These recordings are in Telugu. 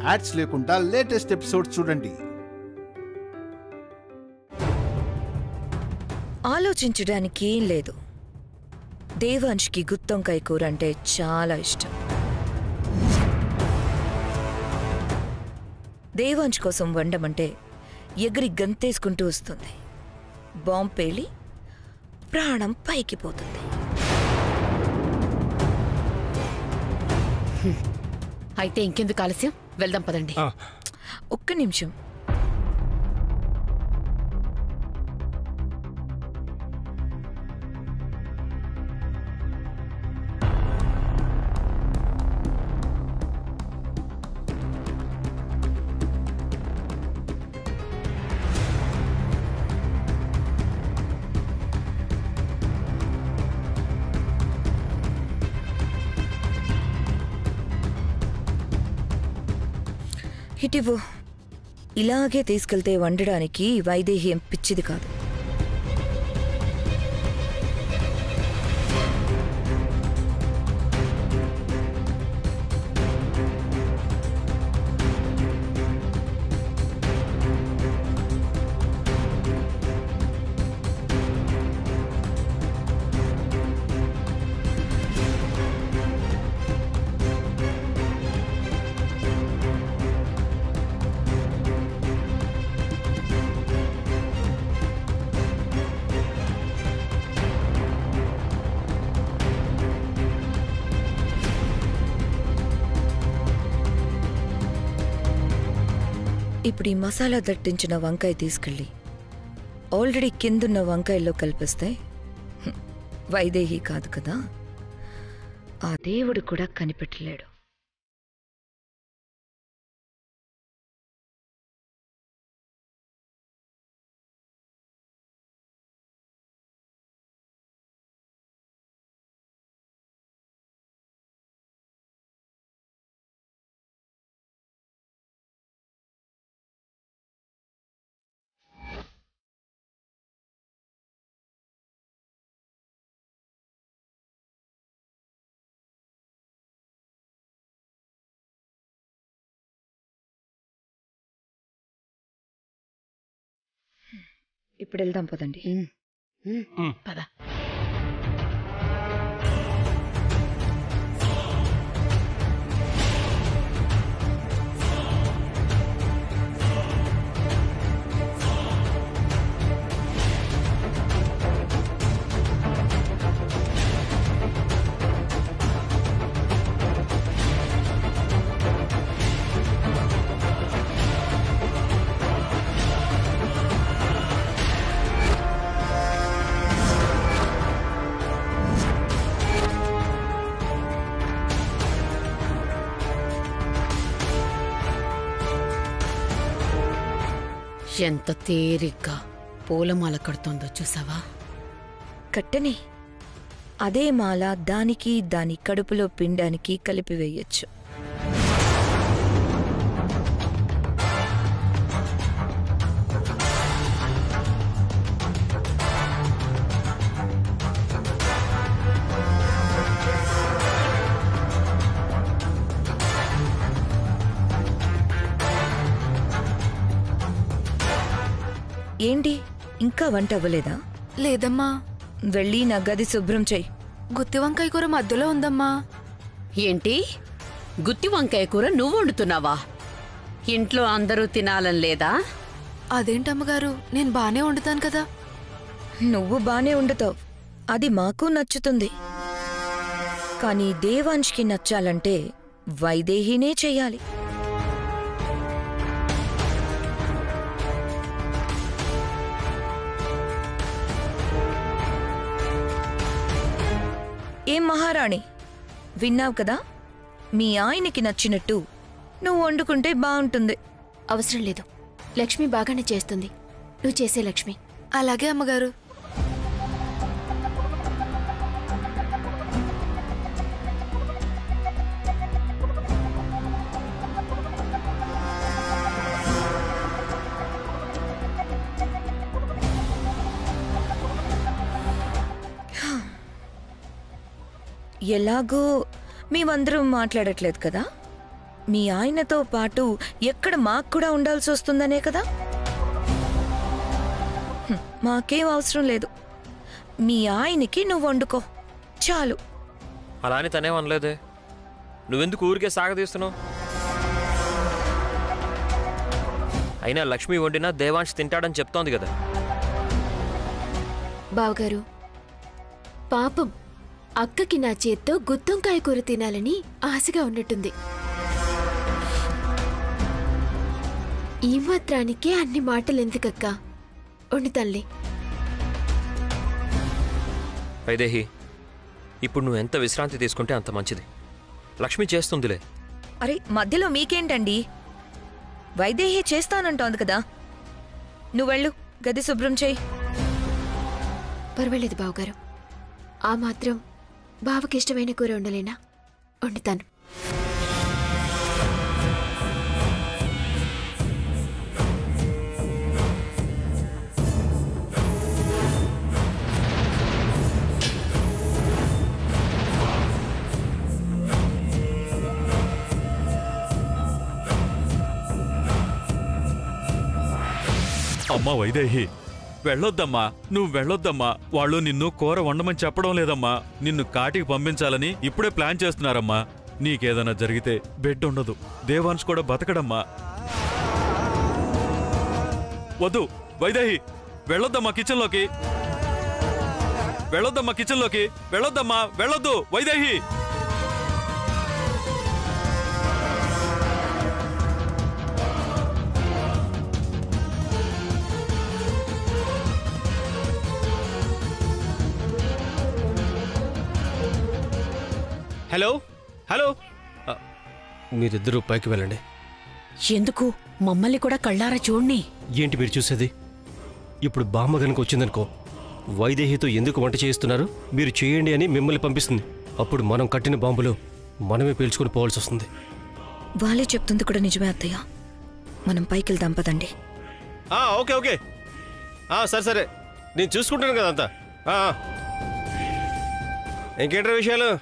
యాడ్స్ లేకుండా లేటెస్ట్ ఎపిసోడ్స్ చూడండి. ఆలోచించడానికి ఏం లేదు. దేవాంష్కి గుత్తొంకాయ కూర అంటే చాలా ఇష్టం. దేవాంష్ కోసం వండమంటే ఎగిరి గంతేసుకుంటూ వస్తుంది. బాంబు పేలి ప్రాణం పైకి పోతుంది. అయితే ఇంకెందుకు ఆలస్యం, వెళ్దాం పదండి. ఒక్క నిమిషం. ఇటివ్వు. ఇలాగే తీసుకెళ్తే వండడానికి వైదేహి ఏం పిచ్చిది కాదు. ఇప్పుడు ఈ మసాలా దట్టించిన వంకాయ తీసుకెళ్ళి ఆల్రెడీ కిందున్న వంకాయల్లో కలిపిస్తే వైదేహి కాదు కదా, ఆ దేవుడు కూడా కనిపెట్టలేడు. ఇప్పుడు వెళ్దాం పదండి. పద. ఎంత తేలిగ్గా పూలమాల కడుతోందో చూసావా? కట్టని అదే మాల దానికి దాని కడుపులో పిండానికి కలిపివేయచ్చు. ఏంటి ఇంకా వంట అవ్వలేదా? లేదమ్మా. వెళ్ళి నా గది శుభ్రం చెయ్యి. గుత్తి వంకాయ కూర మధ్యలో ఉందమ్మా. ఏంటి, గుత్తి వంకాయ కూర నువ్వు వండుతున్నావా? ఇంట్లో అందరూ తినాలని లేదా? అదేంటమ్మగారు, నేను బానే వండుతాను కదా. నువ్వు బానే వండుతావు, అది మాకు నచ్చుతుంది. కానీ దేవాంష్కి నచ్చాలంటే వైదేహినే చెయ్యాలి. ఏం మహారాణి, విన్నావు కదా? మీ ఆయనకి నచ్చినట్టు నువ్వు వండుకుంటే బాగుంటుంది. అవసరం లేదు, లక్ష్మి బాగానే చేస్తుంది. నువ్వు చేసే లక్ష్మి. అలాగే అమ్మగారు. ఎలాగో మేమందరం మాట్లాడట్లేదు కదా, మీ ఆయనతో పాటు ఎక్కడ మాకు కూడా ఉండాల్సి వస్తుందనే కదా. మాకేం అవసరం లేదు. మీ ఆయనకి నువ్వు వండుకో చాలు. అలా అని తనేం అనలేదే. నువ్వెందుకు ఊరికే సాగదీస్తున్నావు? అయినా లక్ష్మి వండినా దేవాంశ్ తింటాడని చెప్తోంది కదా. బావగారు, పాపం అక్కకి నా చేత్తో గుత్తొంకాయ కూర తినాలని ఆశగా ఉన్నట్టుంది. ఈ మాత్రానికే అన్ని మాటలు ఎందుకక్క? వండుతాన్లే. వైదేహి, ఇప్పుడు నువ్వు ఎంత విశ్రాంతి తీసుకుంటే అంత మంచిది. లక్ష్మి చేస్తుందిలే. అరే మధ్యలో మీకేంటండి? వైదేహి చేస్తానంటోంది కదా. నువ్వెళ్ళు, గది శుభ్రం చేయి. పర్వాలేదు బావగారు, ఆ మాత్రం బావకిష్టమైన కూర వండలేనా? వండుతాను. అమ్మా వైదేహి, వెళ్ళొద్దమ్మా, నువ్వు వెళ్ళొద్దమ్మా. వాళ్ళు నిన్ను కూర వండమని చెప్పడం లేదమ్మా. నిన్ను కాటికి పంపించాలని ఇప్పుడే ప్లాన్ చేస్తున్నారమ్మా. నీకేదైనా జరిగితే బెడ్ ఉండదు, దేవాంశ్ కూడా బతకడమ్మా. వద్దు వైదేహి, వెళ్ళొద్దమ్మా కిచెన్లోకి. వెళ్ళొద్దమ్మా కిచెన్లోకి, వెళ్ళొద్దమ్మా, వెళ్ళొద్దు వైదేహి. హలో హలో, మీరిద్దరూ పైకి వెళ్ళండి. ఎందుకు? మమ్మల్ని కూడా కళ్ళారా చూడ్ని. ఏంటి మీరు చూసేది? ఇప్పుడు బామ్మ గనుక వచ్చిందనుకో, వైదేహితో ఎందుకు వంట చేయిస్తున్నారు, మీరు చేయండి అని మిమ్మల్ని పంపిస్తుంది. అప్పుడు మనం కట్టిన బాంబులు మనమే పీల్చుకుని పోవాల్సి వస్తుంది. వాళ్ళే చెప్తుంది కూడా నిజమే అత్తయ్య. మనం పైకి వెళ్దాం పదండి. ఓకే ఓకే, సరే సరే, నేను చూసుకుంటాను కదా అంతా. ఇంకేంట్రా విషయాలు?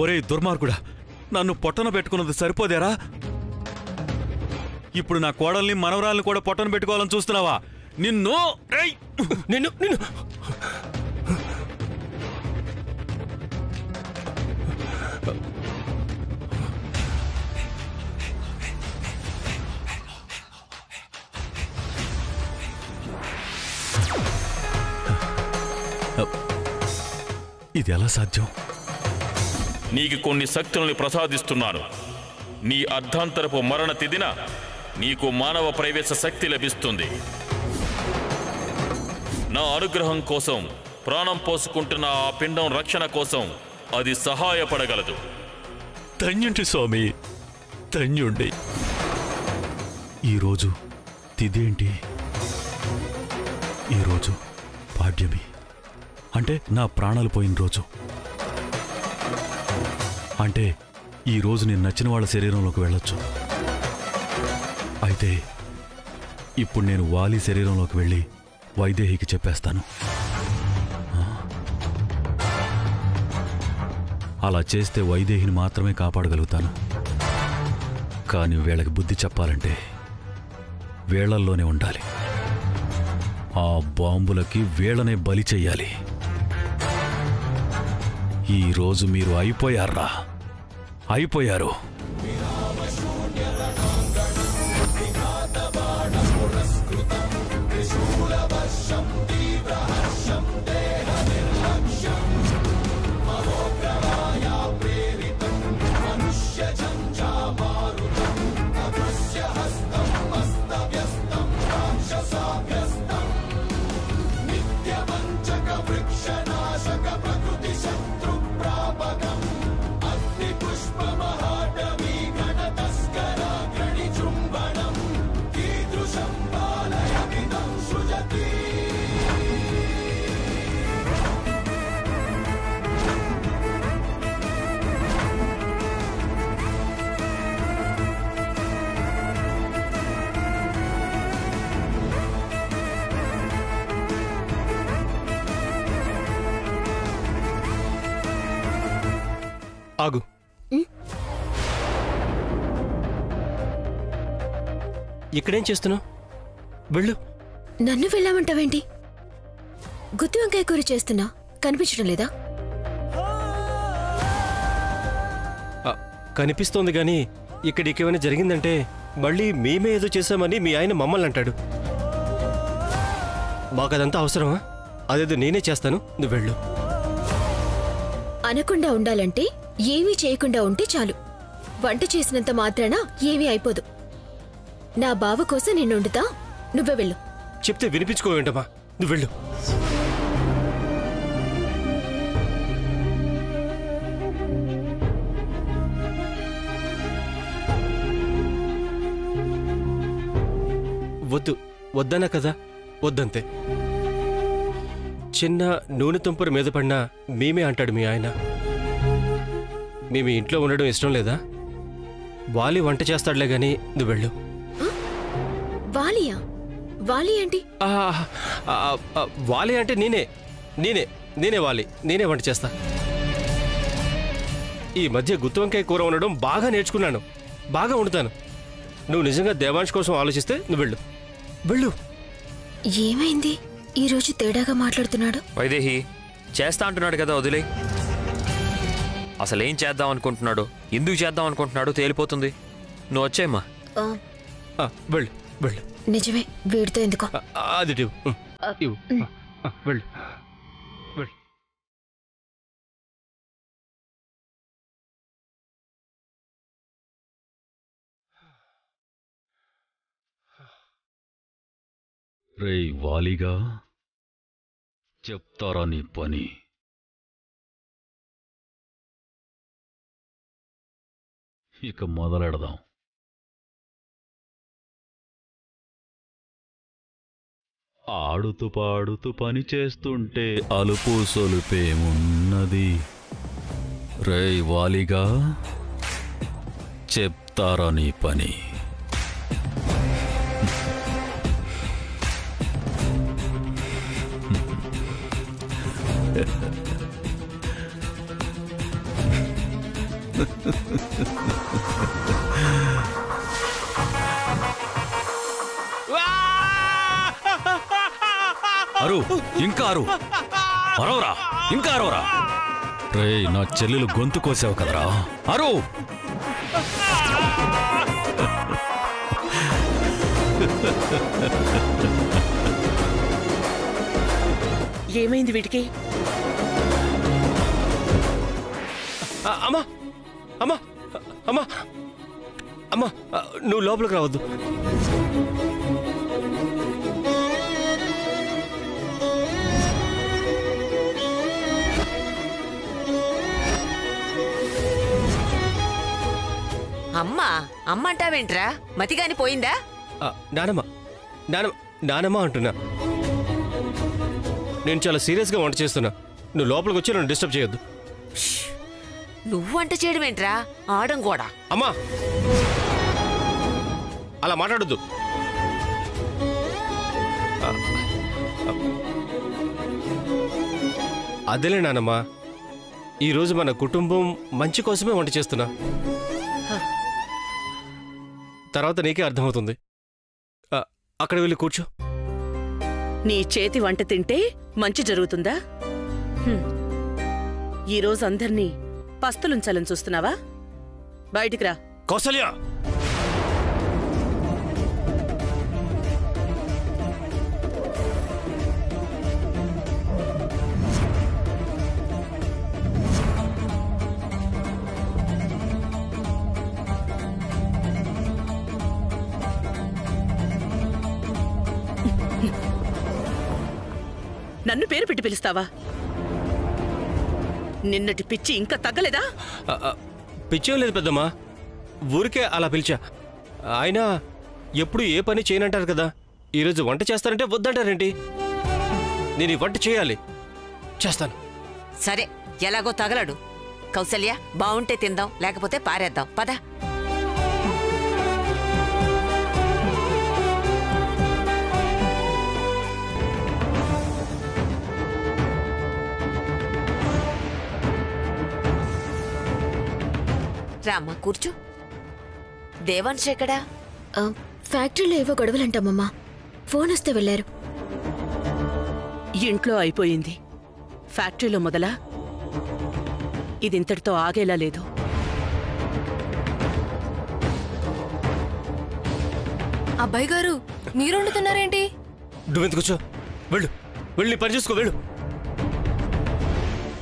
ఒరే దుర్మార్గుడా, నన్ను పొట్టన పెట్టుకున్నది సరిపోదేరా? ఇప్పుడు నా కోడల్ని మనవరాల్ని కూడా పొట్టన పెట్టుకోవాలని చూస్తున్నావా? నిన్ను నిన్ను నిన్ను ఇది ఎలా సాధ్యం? నీకు కొన్ని శక్తుల్ని ప్రసాదిస్తున్నాను. నీ అర్ధాంతరపు మరణ తిదిన నీకు మానవ ప్రవేశ శక్తి లభిస్తుంది. నా అనుగ్రహం కోసం ప్రాణం పోసుకుంటున్న ఆ పిండం రక్షణ కోసం అది సహాయపడగలదు. ధన్యుండి స్వామి, ధన్యుండి. ఈరోజు తిదేంటి? ఈరోజు పాడ్యమి, అంటే నా ప్రాణాలు పోయిన రోజు. అంటే ఈరోజు నేను నచ్చిన వాళ్ళ శరీరంలోకి వెళ్ళొచ్చు. అయితే ఇప్పుడు నేను వాలి శరీరంలోకి వెళ్ళి వైదేహికి చెప్పేస్తాను. అలా చేస్తే వైదేహిని మాత్రమే కాపాడగలుగుతాను. కానీ వీళ్ళకి బుద్ధి చెప్పాలంటే వీళ్లల్లోనే ఉండాలి. ఆ బాంబులకి వీళ్ళనే బలి చెయ్యాలి. ఈరోజు మీరు అయిపోయారా? అయిపోయారు. వృక్షనాశక ప్రకృతి శత్రు ప్రాపకం అగ్ని పుష్ప మహా ఇక్కడేం చేస్తున్నావు? వెళ్ళు. నన్ను వెళ్ళామంటావేంటి? గుత్తి వంకాయ కూర చేస్తున్నా, కనిపించడం లేదా? కనిపిస్తోంది గాని ఇక్కడ ఏమైనా జరిగిందంటే మళ్ళీ మేమే ఏదో చేశామని మీ ఆయన మమ్మల్ని అంటాడు. మాకదంతా అవసరమా? అదేదో నేనే చేస్తాను, నువ్వు వెళ్ళు. అనకుండా ఉండాలంటే ఏమీ చేయకుండా ఉంటే చాలు. వంట చేసినంత మాత్రాన ఏమీ అయిపోదు. నా బావ కోసం నేను వండుతా, నువ్వే వెళ్ళు. చెప్తే వినిపించుకోవేంటమ్మా, నువ్వు వెళ్ళు. వద్దు, వద్దనా కదా, వద్దంతే. చిన్న నూనె తుంపరు మీద పడినా మేమే అంటాడు మీ ఆయన. మేము ఇంట్లో ఉండడం ఇష్టం లేదా? వాలి వంట చేస్తాడులే గాని నువ్వు వెళ్ళు. వాలియా? వాలి ఏంటి? వాలి అంటే నేనే వాలి, నేనే వంట చేస్తా. ఈ మధ్య గుత్తి వంకాయ కూర ఉండడం బాగా నేర్చుకున్నాను, బాగా వండుతాను. నువ్వు నిజంగా దేవాంశ్ కోసం ఆలోచిస్తే నువ్వు వెళ్ళు, వెళ్ళు. ఏమైంది ఈరోజు తేడాగా మాట్లాడుతున్నాడు? వైదేహి చేస్తా అంటున్నాడు కదా, వదిలే. అసలేం చేద్దాం అనుకుంటున్నాడు, ఎందుకు చేద్దాం అనుకుంటున్నాడు తేలిపోతుంది. నువ్వు వచ్చేమ్మా. వెళ్ళు, వెళ్ళు. నిజమే, వీడితో ఎందుకో. అది ఇవ్వు, వెళ్ళు, వెళ్ళు. రేయ్ వాలిగా, చెప్తారా నీ పని? ఇక మొదలెడదాం. ఆడుతూ పాడుతూ పని చేస్తుంటే అలుపు సొలుపేమున్నది? రేయ్ వాలిగా, చెప్తారా నీ పని? అరు, ఇంకా అరు, అరవరా, ఇంకా అరవరా. రేయ్, నా చెల్లెలు గొంతు కోసావు కదరా, అరు. ఏమైంది వీటికి? అమ్మా, అమ్మా, అమ్మా, అమ్మా, నువ్వు లోపలికి రావద్దు. అమ్మా, అమ్మ అంటావేంట్రా? మతిగాని పోయిందా? నానమ్మ, నానమ్మ, నానమ్మ అంటున్నా. నేను చాలా సీరియస్గా వంట చేస్తున్నా. నువ్వు లోపలికి వచ్చి నన్ను డిస్టర్బ్ చేయొద్దు. నువ్వు వంట చేయడం ఏంట్రా? ఆడం కూడా. అమ్మా, అలా మాట్లాడొద్దు. అదేలే నానమ్మా, ఈరోజు మన కుటుంబం మంచి కోసమే వంట చేస్తున్నా. తర్వాత నీకే అర్థమవుతుంది. అక్కడ వెళ్ళి కూర్చో. నీ చేతి వంట తింటే మంచి జరుగుతుందా? ఈరోజు అందర్నీ పస్తులుంచాలని చూస్తున్నావా? బయటికి రా. కౌసల్య, నన్ను పేరు పెట్టి పిలుస్తావా? నిన్నటి పిచ్చి ఇంకా తగ్గలేదా? పిచ్చేం లేదు పెద్దమ్మా, ఊరికే అలా పిలిచా. ఆయన ఎప్పుడు ఏ పని చేయనంటారు కదా, ఈరోజు వంట చేస్తానంటే వద్దంటారేంటి? నేను ఈ వంట చేయాలి, చేస్తాను. సరే, ఎలాగో తగలడు. కౌసల్య, బావుంటే తిందాం, లేకపోతే పారేద్దాం. పద. రామ్మా, కూర్చో. దేవాంశ్ ఎక్కడా? ఫ్యాక్టరీలో ఏవో గొడవలంటామమ్మా. ఫోన్ వస్తే వెళ్ళారు. ఇంట్లో అయిపోయింది, ఫ్యాక్టరీలో మొదలా? ఇది ఇంతటితో ఆగేలా లేదు. అబ్బాయి గారు, మీరు వండుతున్నారేంటి? నువ్వెందుకు వచ్చావు? వెళ్ళు, వెళ్ళి పని చూసుకో, వెళ్ళు.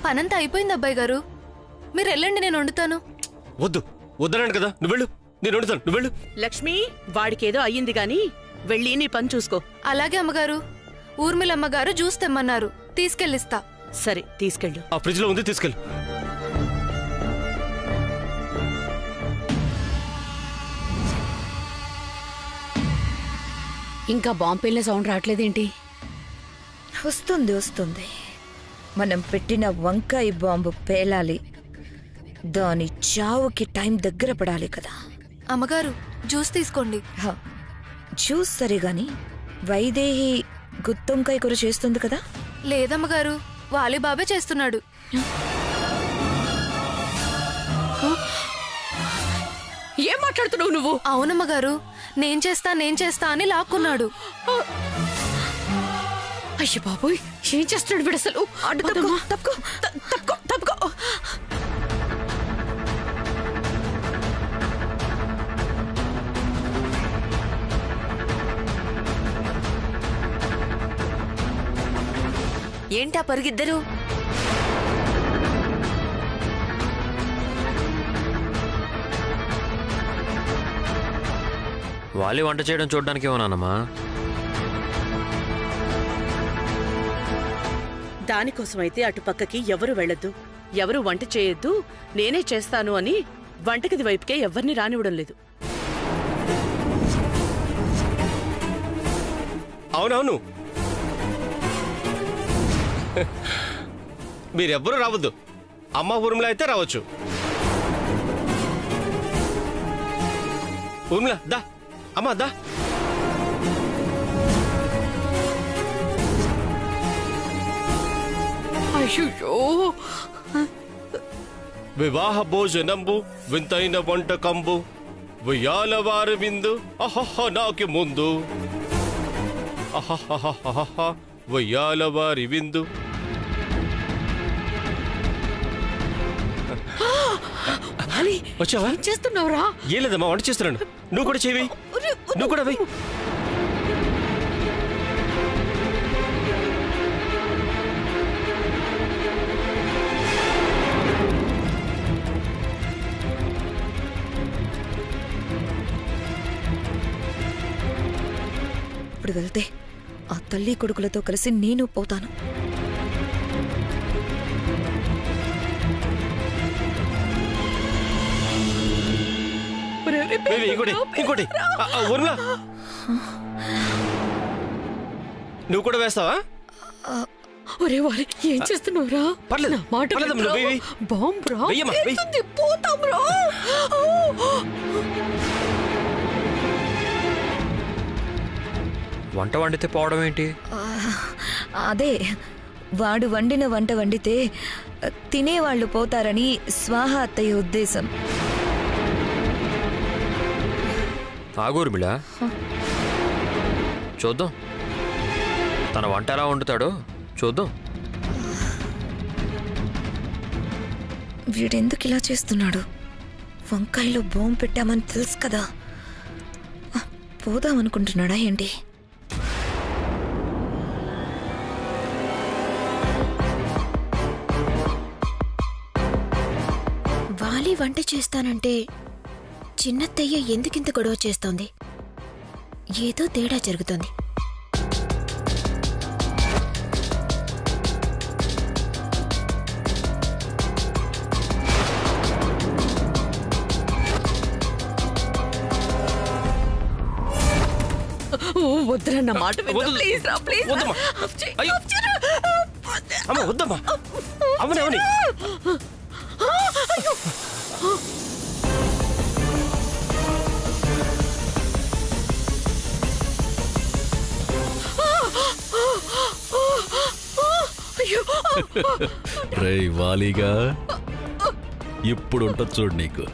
పనంతా అయిపోయింది అబ్బాయి గారు, మీరు వెళ్ళండి, నేను వండుతాను. వద్దు, వద్దనండి కదా. నువ్వు వెళ్ళు, నేను వండుతాను, నువ్వు వెళ్ళు. లక్ష్మి, వాడికేదో అయ్యింది గాని వెళ్ళి నీ పని చూసుకో. అలాగే అమ్మగారు. ఊర్మిళమ్మగారు జ్యూస్ తెమ్మన్నారు, తీసుకెళ్ళిస్తా. సరే, తీసుకెళ్ళు. ఆ ఫ్రిడ్జ్ లో ఉంది, తీసుకెళ్ళు. ఇంకా బాంబు పేలిన సౌండ్ రావట్లేదేంటి? వస్తుంది వస్తుంది. మనం పెట్టిన వంకాయ బాంబు పేలాలి, దాని చావుకి టైం దగ్గర పడాలి కదా. అమ్మగారు, జ్యూస్ తీసుకోండి. జ్యూస్ సరిగాని వైదేహి గుత్తొంకాయ కూర చేస్తుంది కదా? లేదమ్మగారు, వాలీబాబే చేస్తున్నాడు. ఏం మాట్లాడుతున్నావు నువ్వు? అవునమ్మగారు, నేను చేస్తా అని లాక్కున్నాడు. అయ్య బాబోయ్, ఏం చేస్తున్నాడు వీడు అసలు? తప్పుకో. ఏంటా పరుగిద్దరు? వాలి వంట చేయడం చూడడానికి ఏమన్నానమ్మా? దానికోసమైతే అటుపక్కకి ఎవరు వెళ్ళొద్దు, ఎవరు వంట చేయొద్దు, నేనే చేస్తాను అని వంటగది వైపుకే ఎవరిని రానివ్వడం లేదు. అవునవును, మీరెవ్వరూ రావద్దు. అమ్మ ఊర్మిళ అయితే రావచ్చు. ఊర్మిళ దా, అమ్మా దా. అయ్యో, వివాహ భోజనంబు వింతైన వంటకంబు ఉయ్యాల వారి విందు అహహ నాకి ముందు అహహహహహ ఉయ్యాల వారి విందు. వచ్చావా? చేస్తున్నావురా? ఏం లేదమ్మా, వంట చేస్తున్నాను. నువ్వు కూడా చేయి, నువ్వు కూడా వెయ్యి. ఇప్పుడు వెళ్తే ఆ తల్లి కొడుకులతో కలిసి నేను పోతాను. ఇంకోటి ఊర్మిళ, నువ్వు కూడా వేస్తావా? ఒరే వారి, ఏం చేస్తున్నావురా? పర్లేదు, బాంబురా, పోతాంరా. వంట వండితే పోవడం ఏంటి? అదే, వాడు వండిన వంట వండితే తినేవాళ్లు పోతారని స్వాహ అత్తయ్య ఉద్దేశం. ఆగూర్మిళ, చూద్దాం తన వంట ఎలా వండుతాడో చూద్దాం. వీడెందుకు ఇలా చేస్తున్నాడు? వంకాయలో బాంబు పెట్టామని తెలుసు కదా, పోదామనుకుంటున్నాడా ఏంటి? వాలి వంట చేస్తానంటే చిన్నత్తయ్య ఎందుకింత గొడవ చేస్తోంది? ఏదో తేడా జరుగుతోంది. వద్దురన్న మాట ప్లీజ్ రా, ప్లీజ్. అమ్మా వద్దమ్మా, అవును అవుని. రే వాలీగా, ఇప్పుడు ఉంటుంది చూడు నీకు.